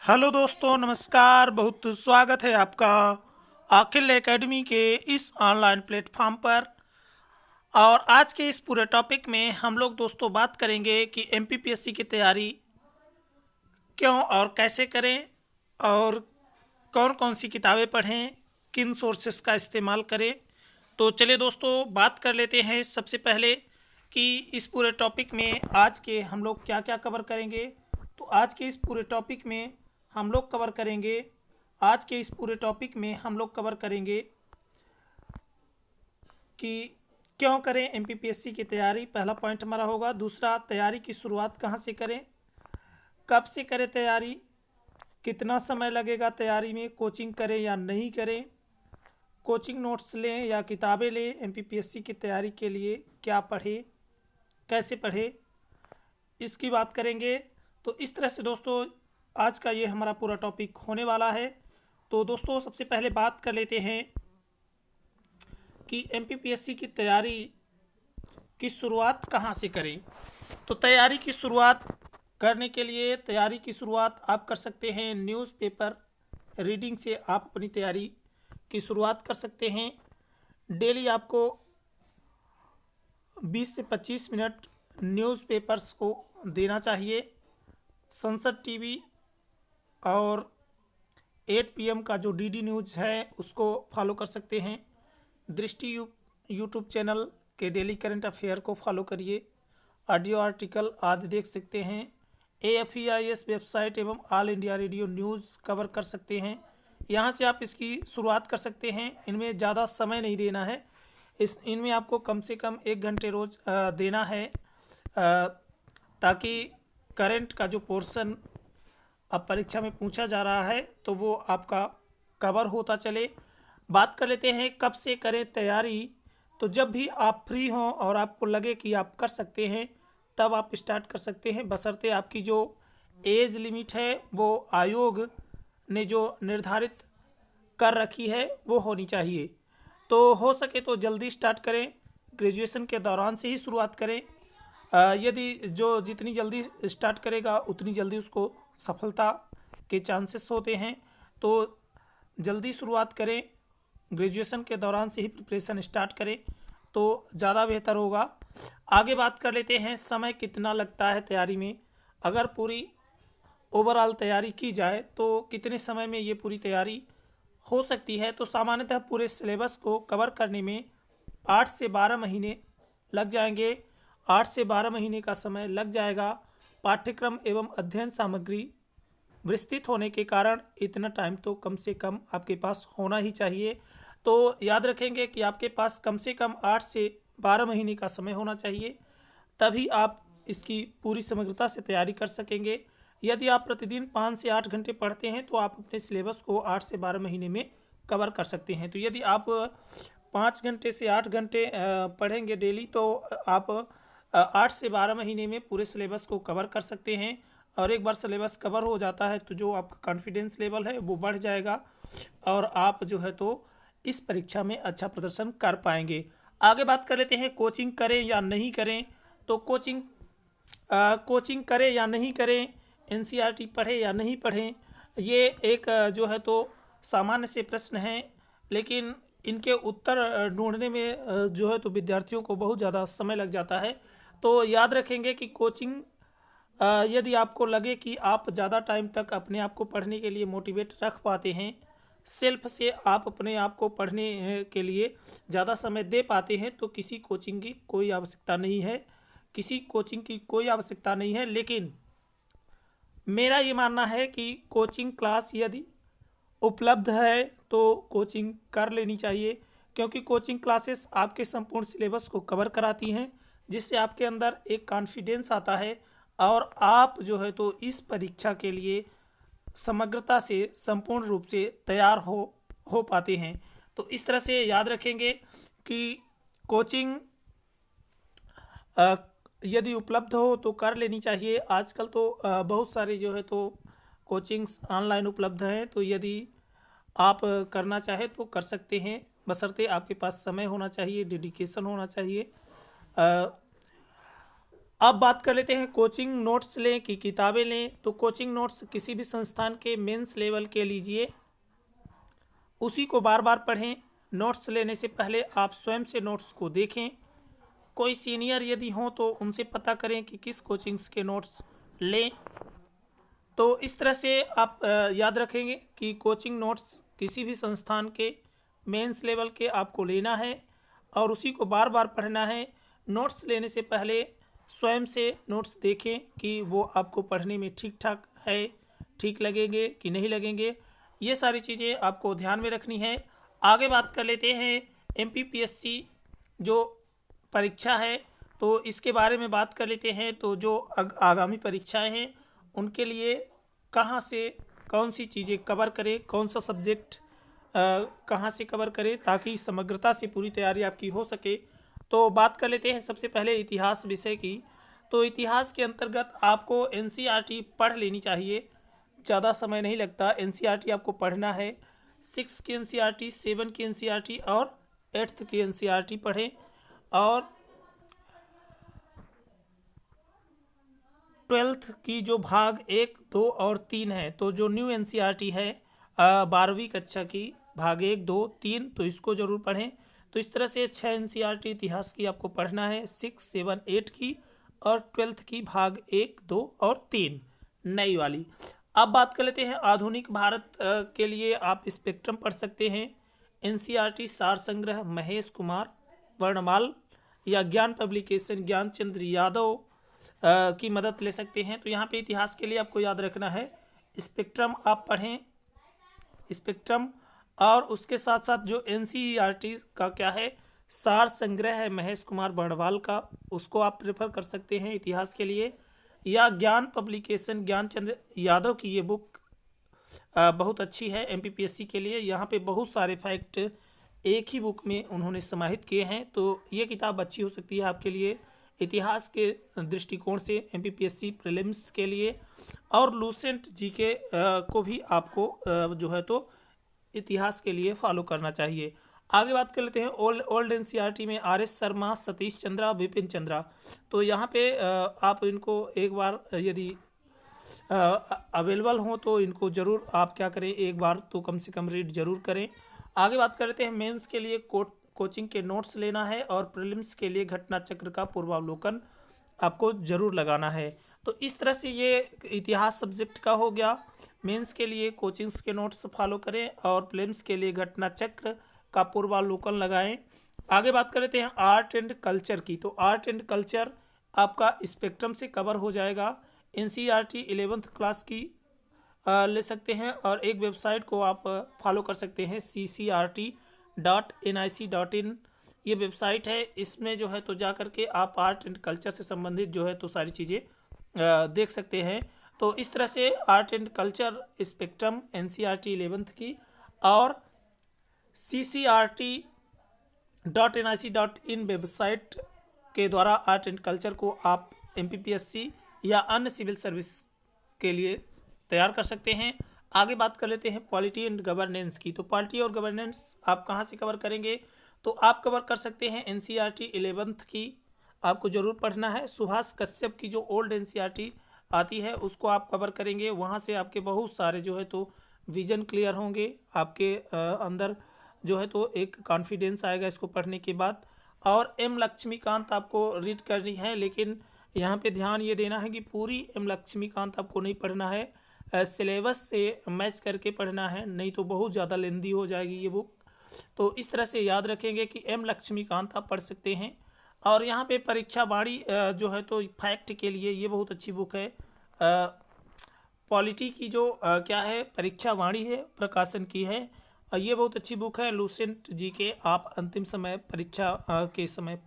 Hello दोस्तों, नमस्कार। बहुत स्वागत है आपका अखिल एकेडमी के इस ऑनलाइन प्लेटफॉर्म पर। और आज के इस पूरे टॉपिक में हम लोग दोस्तों बात करेंगे कि एमपीपीएससी की तैयारी क्यों और कैसे करें, और कौन कौन सी किताबें पढ़ें, किन सोर्सेस का इस्तेमाल करें। तो चलिए दोस्तों बात कर लेते हैं सबसे पहले कि इस पूरे टॉपिक में आज के हम लोग क्या क्या कवर करेंगे। तो आज के इस पूरे टॉपिक में हम लोग कवर करेंगे आज के इस पूरे टॉपिक में हम लोग कवर करेंगे कि क्यों करें एमपीपीएससी की तैयारी, पहला पॉइंट हमारा होगा। दूसरा, तैयारी की शुरुआत कहाँ से करें, कब से करें तैयारी, कितना समय लगेगा तैयारी में, कोचिंग करें या नहीं करें, कोचिंग नोट्स लें या किताबें लें, एमपीपीएससी की तैयारी के लिए क्या पढ़े, कैसे पढ़े, इसकी बात करेंगे। तो इस तरह से दोस्तों आज का ये हमारा पूरा टॉपिक होने वाला है। तो दोस्तों सबसे पहले बात कर लेते हैं कि एमपीपीएससी की तैयारी की शुरुआत कहाँ से करें। तो तैयारी की शुरुआत करने के लिए तैयारी की शुरुआत आप कर सकते हैं न्यूज़पेपर रीडिंग से। आप अपनी तैयारी की शुरुआत कर सकते हैं। डेली आपको 20 से 25 मिनट न्यूज़पेपर्स को देना चाहिए। संसद टीवी और 8 PM का जो डीडी न्यूज़ है उसको फॉलो कर सकते हैं। दृष्टि यूट्यूब चैनल के डेली करंट अफेयर को फॉलो करिए। ऑडियो आर्टिकल आदि देख सकते हैं। AFEIS वेबसाइट एवं all India radio news cover कर सकते हैं। यहाँ से आप इसकी शुरुआत कर सकते हैं। इनमें ज़्यादा समय नहीं देना है। इनमें आपको कम से कम 1 घंटे रोज़ देना है, ताकि करंट का जो पोर्शन अब परीक्षा में पूछा जा रहा है तो वो आपका कवर होता चले। बात कर लेते हैं कब से करें तैयारी। तो जब भी आप फ्री हों और आपको लगे कि आप कर सकते हैं तब आप स्टार्ट कर सकते हैं, बशर्ते आपकी जो एज लिमिट है वो आयोग ने जो निर्धारित कर रखी है वो होनी चाहिए। तो हो सके तो जल्दी स्टार्ट करें, ग्रेजुएशन के दौरान से ही शुरुआत करें। यदि जो जितनी जल्दी स्टार्ट करेगा उतनी जल्दी उसको सफलता के चांसेस होते हैं। तो जल्दी शुरुआत करें, ग्रेजुएशन के दौरान से ही प्रिपरेशन स्टार्ट करें तो ज़्यादा बेहतर होगा। आगे बात कर लेते हैं समय कितना लगता है तैयारी में। अगर पूरी ओवरऑल तैयारी की जाए तो कितने समय में ये पूरी तैयारी हो सकती है। तो सामान्यतः पूरे सिलेबस को कवर करने में 8 से 12 महीने लग जाएंगे। 8 से 12 महीने का समय लग जाएगा। पाठ्यक्रम एवं अध्ययन सामग्री विस्तृत होने के कारण इतना टाइम तो कम से कम आपके पास होना ही चाहिए। तो याद रखेंगे कि आपके पास कम से कम 8 से 12 महीने का समय होना चाहिए, तभी आप इसकी पूरी समग्रता से तैयारी कर सकेंगे। यदि आप प्रतिदिन 5 से 8 घंटे पढ़ते हैं तो आप अपने सिलेबस को 8 से 12 महीने में कवर कर सकते हैं। तो यदि आप 5 घंटे से 8 घंटे पढ़ेंगे डेली तो आप 8 से 12 महीने में पूरे सिलेबस को कवर कर सकते हैं। और एक बार सिलेबस कवर हो जाता है तो जो आपका कॉन्फिडेंस लेवल है वो बढ़ जाएगा और आप जो है तो इस परीक्षा में अच्छा प्रदर्शन कर पाएंगे। आगे बात कर लेते हैं कोचिंग करें या नहीं करें। तो कोचिंग करें या नहीं करें, NCERT पढ़ें या नहीं पढ़ें, ये एक जो है तो सामान्य से प्रश्न हैं, लेकिन इनके उत्तर ढूंढने में जो है तो विद्यार्थियों को बहुत ज़्यादा समय लग जाता है। तो याद रखेंगे कि कोचिंग यदि आपको लगे कि आप ज़्यादा टाइम तक अपने आप को पढ़ने के लिए मोटिवेट रख पाते हैं, सेल्फ से आप अपने आप को पढ़ने के लिए ज़्यादा समय दे पाते हैं, तो किसी कोचिंग की कोई आवश्यकता नहीं है। किसी कोचिंग की कोई आवश्यकता नहीं है। लेकिन मेरा ये मानना है कि कोचिंग क्लास यदि उपलब्ध है तो कोचिंग कर लेनी चाहिए, क्योंकि कोचिंग क्लासेस आपके संपूर्ण सिलेबस को कवर कराती हैं, जिससे आपके अंदर एक कॉन्फिडेंस आता है और आप जो है तो इस परीक्षा के लिए समग्रता से संपूर्ण रूप से तैयार हो पाते हैं। तो इस तरह से याद रखेंगे कि कोचिंग यदि उपलब्ध हो तो कर लेनी चाहिए। आजकल तो बहुत सारे जो है तो कोचिंग्स ऑनलाइन उपलब्ध हैं, तो यदि आप करना चाहें तो कर सकते हैं, बशर्ते आपके पास समय होना चाहिए, डेडिकेशन होना चाहिए। अब बात कर लेते हैं कोचिंग नोट्स लें कि किताबें लें। तो कोचिंग नोट्स किसी भी संस्थान के मेंस लेवल के लीजिए, उसी को बार बार पढ़ें। नोट्स लेने से पहले आप स्वयं से नोट्स को देखें। कोई सीनियर यदि हो तो उनसे पता करें कि किस कोचिंग्स के नोट्स लें। तो इस तरह से आप याद रखेंगे कि कोचिंग नोट्स किसी भी संस्थान के मेंस लेवल के आपको लेना है और उसी को बार बार पढ़ना है। नोट्स लेने से पहले स्वयं से नोट्स देखें कि वो आपको पढ़ने में ठीक ठाक है, ठीक लगेंगे कि नहीं लगेंगे। ये सारी चीज़ें आपको ध्यान में रखनी है। आगे बात कर लेते हैं MPPSC जो परीक्षा है, तो इसके बारे में बात कर लेते हैं। तो जो आगामी परीक्षाएं हैं उनके लिए कहाँ से कौन सी चीज़ें कवर करें, कौन सा सब्जेक्ट कहाँ से कवर करें ताकि समग्रता से पूरी तैयारी आपकी हो सके। तो बात कर लेते हैं सबसे पहले इतिहास विषय की। तो इतिहास के अंतर्गत आपको NCERT पढ़ लेनी चाहिए, ज़्यादा समय नहीं लगता। NCERT आपको पढ़ना है। 6 की NCERT, 7 की NCERT और 8th की NCERT पढ़ें। और 12th की जो भाग 1, 2 और 3 है, तो जो न्यू NCERT है 12वीं कक्षा की भाग 1, 2, 3, तो इसको ज़रूर पढ़ें। तो इस तरह से 6 NCERT इतिहास की आपको पढ़ना है, 6, 7, 8 की और 12th की भाग 1, 2 और 3 नई वाली। अब बात कर लेते हैं आधुनिक भारत के लिए आप स्पेक्ट्रम पढ़ सकते हैं। NCERT सार संग्रह महेश कुमार वर्णमाल या ज्ञान पब्लिकेशन ज्ञानचंद्र यादव की मदद ले सकते हैं। तो यहाँ पे इतिहास के लिए आपको याद रखना है स्पेक्ट्रम आप पढ़ें, स्पेक्ट्रम। और उसके साथ साथ जो NCERT का क्या है सार संग्रह है महेश कुमार वर्णवाल का, उसको आप प्रेफर कर सकते हैं इतिहास के लिए। या ज्ञान पब्लिकेशन ज्ञानचंद्र यादव की ये बुक बहुत अच्छी है MPPSC के लिए। यहाँ पे बहुत सारे फैक्ट एक ही बुक में उन्होंने समाहित किए हैं, तो ये किताब अच्छी हो सकती है आपके लिए इतिहास के दृष्टिकोण से MPPSC प्रीलिम्स के लिए। और लूसेंट GK को भी आपको जो है तो इतिहास के लिए फॉलो करना चाहिए। आगे बात कर लेते हैं ओल्ड NCERT में RS शर्मा, सतीश चंद्रा, विपिन चंद्रा। तो यहाँ पे आप इनको एक बार यदि अवेलेबल हो तो इनको ज़रूर आप क्या करें, एक बार तो कम से कम रीड जरूर करें। आगे बात कर लेते हैं मेंस के लिए कोचिंग के नोट्स लेना है और प्रीलिम्स के लिए घटना चक्र का पूर्वावलोकन आपको ज़रूर लगाना है। तो इस तरह से ये इतिहास सब्जेक्ट का हो गया। मेंस के लिए कोचिंग्स के नोट्स फॉलो करें और प्रीलिम्स के लिए घटना चक्र का पूर्वावलोकन लगाएं। आगे बात कर लेते हैं आर्ट एंड कल्चर की। तो आर्ट एंड कल्चर आपका स्पेक्ट्रम से कवर हो जाएगा। NCERT 11th क्लास की ले सकते हैं और एक वेबसाइट को आप फॉलो कर सकते हैं ccrt.nic.in ये वेबसाइट है। इसमें जो है तो जा कर के आप आर्ट एंड कल्चर से संबंधित जो है तो सारी चीज़ें देख सकते हैं। तो इस तरह से art and culture spectrum NCERT 11th की और ccrt.nic.in वेबसाइट के द्वारा आर्ट एंड कल्चर को आप MPPSC या अन्य सिविल सर्विस के लिए तैयार कर सकते हैं। आगे बात कर लेते हैं पॉलिटी एंड गवर्नेंस की। तो पॉलिटी और गवर्नेंस आप कहाँ से कवर करेंगे, तो आप कवर कर सकते हैं NCERT 11th की आपको ज़रूर पढ़ना है। सुभाष कश्यप की जो ओल्ड NCERT आती है उसको आप कवर करेंगे। वहाँ से आपके बहुत सारे जो है तो विजन क्लियर होंगे, आपके अंदर जो है तो एक कॉन्फिडेंस आएगा इसको पढ़ने के बाद। और M लक्ष्मीकांत आपको रीड करनी है, लेकिन यहाँ पे ध्यान ये देना है कि पूरी M लक्ष्मीकांत आपको नहीं पढ़ना है, सिलेबस से मैच करके पढ़ना है, नहीं तो बहुत ज़्यादा लेंदी हो जाएगी ये बुक। तो इस तरह से याद रखेंगे कि M लक्ष्मीकांत आप पढ़ सकते हैं। और यहाँ पे परीक्षा वाणी जो है तो फैक्ट के लिए ये बहुत अच्छी बुक है। पॉलिटी की जो क्या है परीक्षा वाणी है, प्रकाशन की है, ये बहुत अच्छी बुक है। लूसेंट GK आप अंतिम समय परीक्षा के समय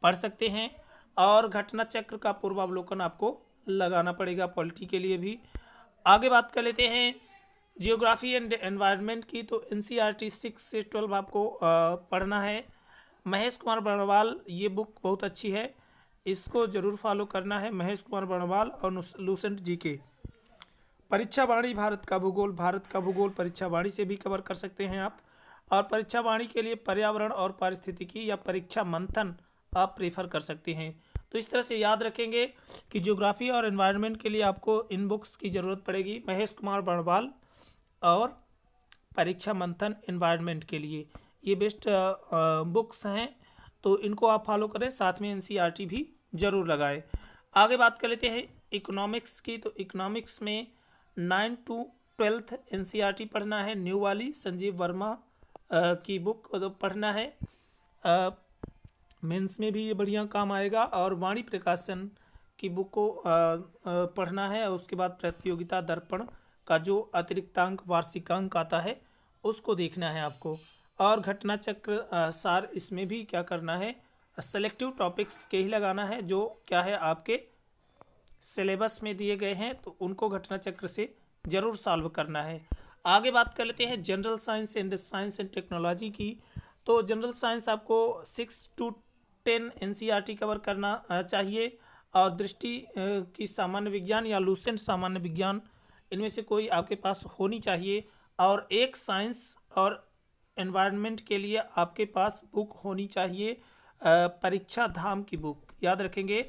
पढ़ सकते हैं। और घटना चक्र का पूर्वावलोकन आपको लगाना पड़ेगा पॉलिटी के लिए भी। आगे बात कर लेते हैं जियोग्राफी एंड एनवायरनमेंट की। तो NCERT 6 से 12 आपको पढ़ना है। महेश कुमार वर्णवाल ये बुक बहुत अच्छी है, इसको ज़रूर फॉलो करना है। महेश कुमार वर्णवाल और लूसेंट GK। परीक्षा वाणी भारत का भूगोल परीक्षा वाणी से भी कवर कर सकते हैं आप। और परीक्षा वाणी के लिए पर्यावरण और पारिस्थितिकी या परीक्षा मंथन आप प्रेफर कर सकते हैं। तो इस तरह से याद रखेंगे कि ज्योग्राफी और एनवायरनमेंट के लिए आपको इन बुक्स की ज़रूरत पड़ेगी। महेश कुमार बर्णवाल और परीक्षा मंथन एनवायरनमेंट के लिए ये बेस्ट बुक्स हैं, तो इनको आप फॉलो करें, साथ में एनसीईआरटी भी ज़रूर लगाएं। आगे बात कर लेते हैं इकोनॉमिक्स की। तो इकोनॉमिक्स में 9 to 12 एनसीईआरटी पढ़ना है, न्यू वाली संजीव वर्मा की बुक पढ़ना है। मेंस में भी ये बढ़िया काम आएगा। और वाणी प्रकाशन की बुक को पढ़ना है। उसके बाद प्रतियोगिता दर्पण का जो अतिरिक्तांक वार्षिकांक आता है उसको देखना है आपको। और घटना चक्र सार, इसमें भी क्या करना है, सेलेक्टिव टॉपिक्स के ही लगाना है जो क्या है आपके सिलेबस में दिए गए हैं, तो उनको घटना चक्र से ज़रूर सॉल्व करना है। आगे बात कर लेते हैं जनरल साइंस एंड टेक्नोलॉजी की। तो जनरल साइंस आपको 6 to 10 एनसीईआरटी कवर करना चाहिए। और दृष्टि की सामान्य विज्ञान या लूसेंट सामान्य विज्ञान, इनमें से कोई आपके पास होनी चाहिए। और एक साइंस और एनवायरनमेंट के लिए आपके पास बुक होनी चाहिए, परीक्षा धाम की बुक। याद रखेंगे,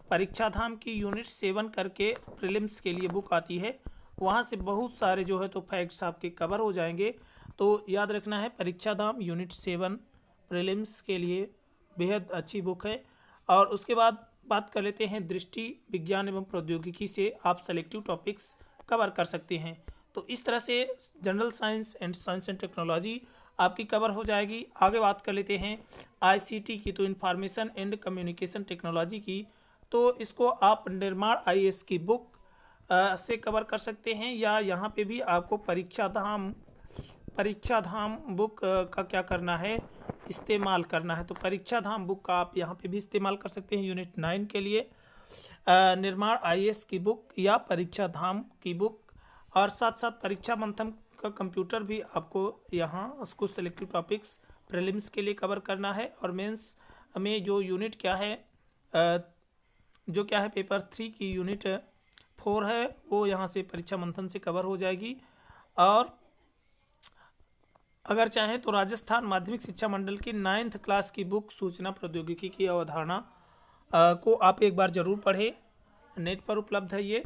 परीक्षा धाम की यूनिट 7 करके प्रीलिम्स के लिए बुक आती है, वहाँ से बहुत सारे जो है तो फैक्ट्स आपके कवर हो जाएंगे। तो याद रखना है, परीक्षा धाम यूनिट 7 प्रीलिम्स के लिए बेहद अच्छी बुक है। और उसके बाद बात कर लेते हैं दृष्टि विज्ञान एवं प्रौद्योगिकी से आप सेलेक्टिव टॉपिक्स कवर कर सकते हैं। तो इस तरह से जनरल साइंस एंड टेक्नोलॉजी आपकी कवर हो जाएगी। आगे बात कर लेते हैं आईसीटी की, तो इंफॉर्मेशन एंड कम्युनिकेशन टेक्नोलॉजी की। तो इसको आप निर्माण आईएएस की बुक से कवर कर सकते हैं, या यहाँ पे भी आपको परीक्षा धाम बुक का क्या करना है, इस्तेमाल करना है। तो परीक्षा धाम बुक का आप यहाँ पे भी इस्तेमाल कर सकते हैं यूनिट 9 के लिए, निर्माण आईएएस की बुक या परीक्षा धाम की बुक। और साथ साथ परीक्षा मंथन का कंप्यूटर भी आपको यहाँ उसको सेलेक्टिव टॉपिक्स प्रीलिम्स के लिए कवर करना है। और मेंस में जो यूनिट क्या है, पेपर 3 की यूनिट 4 है, वो यहाँ से परीक्षा मंथन से कवर हो जाएगी। और अगर चाहें तो राजस्थान माध्यमिक शिक्षा मंडल की 9th क्लास की बुक सूचना प्रौद्योगिकी की अवधारणा को आप एक बार ज़रूर पढ़ें, नेट पर उपलब्ध है ये।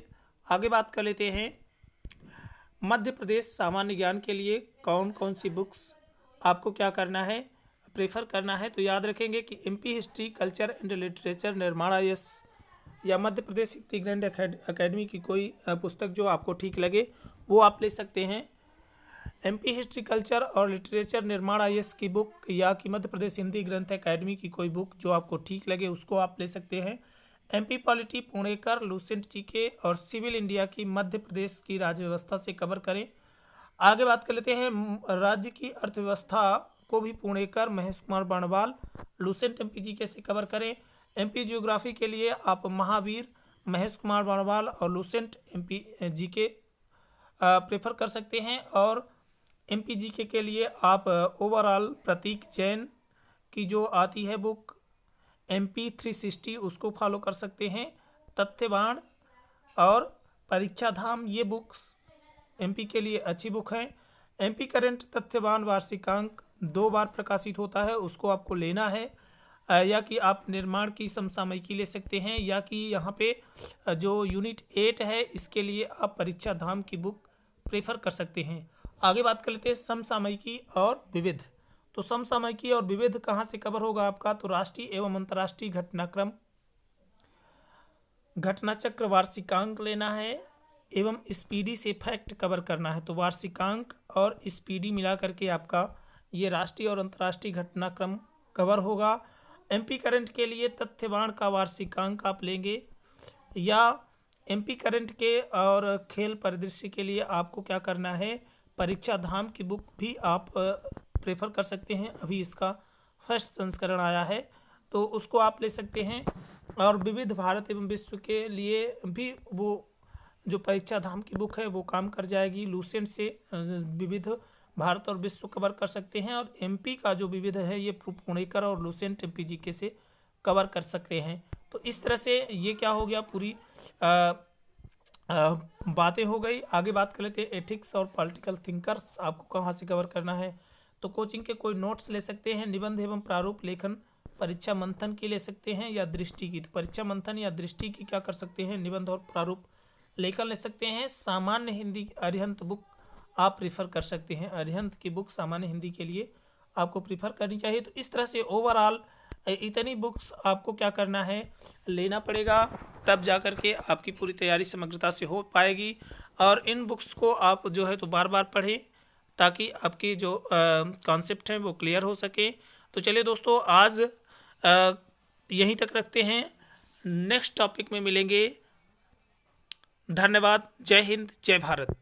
आगे बात कर लेते हैं मध्य प्रदेश सामान्य ज्ञान के लिए कौन कौन सी बुक्स आपको क्या करना है, प्रेफर करना है। तो याद रखेंगे कि MP history culture and literature निर्माण आईएएस या Madhya Pradesh history grand academy की कोई पुस्तक जो आपको ठीक लगे वो आप ले सकते हैं। एमपी हिस्ट्री कल्चर और लिटरेचर निर्माण आईएएस की बुक, या कि मध्य प्रदेश हिंदी ग्रंथ अकेडमी की कोई बुक जो आपको ठीक लगे उसको आप ले सकते हैं। MP polity Punekar, Lucent GK और सिविल इंडिया की मध्य प्रदेश की राज्य व्यवस्था से कवर करें। आगे बात कर लेते हैं राज्य की अर्थव्यवस्था को भी Punekar, Mahesh Kumar Barnwal, Lucent MP GK से कवर करें। एमपी ज्योग्राफी के लिए आप महावीर, महेश कुमार बर्णवाल और लूसेंट एमपी जीके प्रेफर कर सकते हैं। और एमपी जीके के लिए आप ओवरऑल प्रतीक जैन की जो आती है बुक MP 360 उसको फॉलो कर सकते हैं। तथ्यबाण और परीक्षा धाम ये बुक्स MP के लिए अच्छी बुक है। MP करंट तथ्यबाण वार्षिकांक 2 बार प्रकाशित होता है, उसको आपको लेना है। या कि आप निर्माण की समसामयिकी ले सकते हैं, या कि यहाँ पे जो यूनिट 8 है इसके लिए आप परीक्षा धाम की बुक प्रेफर कर सकते हैं। आगे बात कर लेते हैं समसामयिकी और विविध। तो समसामयिकी और विविध कहाँ से कवर होगा आपका, तो राष्ट्रीय एवं अंतर्राष्ट्रीय घटनाक्रम, घटना चक्र, वार्षिकांक लेना है एवं स्पीडी से फैक्ट कवर करना है। तो वार्षिकांक और स्पीडी मिला करके आपका ये राष्ट्रीय और अंतर्राष्ट्रीय घटनाक्रम कवर होगा। MP करंट के लिए तथ्यबाण का वार्षिकांक आप लेंगे, या MP करंट के और खेल परिदृश्य के लिए आपको क्या करना है, परीक्षा धाम की बुक भी आप प्रेफर कर सकते हैं। अभी इसका फर्स्ट संस्करण आया है तो उसको आप ले सकते हैं। और विविध भारत एवं विश्व के लिए भी वो जो परीक्षा धाम की बुक है वो काम कर जाएगी। लूसेंट से विविध भारत और विश्व कवर कर सकते हैं। और MP का जो विविध है ये पुणेकर और लूसेंट MP जीके से कवर कर सकते हैं। तो इस तरह से ये क्या हो गया, पूरी बातें हो गई। आगे बात कर लेते हैं एथिक्स और पॉलिटिकल थिंकर्स आपको कहाँ से कवर करना है। तो कोचिंग के कोई नोट्स ले सकते हैं, निबंध एवं प्रारूप लेखन परीक्षा मंथन की ले सकते हैं या दृष्टि की। तो परीक्षा मंथन या दृष्टि की क्या कर सकते हैं, निबंध और प्रारूप लेकर ले सकते हैं। सामान्य हिंदी अरिहंत बुक आप प्रीफर कर सकते हैं। अरिहंत की बुक सामान्य हिंदी के लिए आपको प्रीफर करनी चाहिए। तो इस तरह से ओवरऑल इतनी बुक्स आपको क्या करना है, लेना पड़ेगा, तब जा कर के आपकी पूरी तैयारी समग्रता से हो पाएगी। और इन बुक्स को आप जो है तो बार बार पढ़ें ताकि आपकी जो कॉन्सेप्ट हैं वो क्लियर हो सके। तो चलिए दोस्तों, आज यहीं तक रखते हैं, नेक्स्ट टॉपिक में मिलेंगे। धन्यवाद। जय हिंद, जय भारत।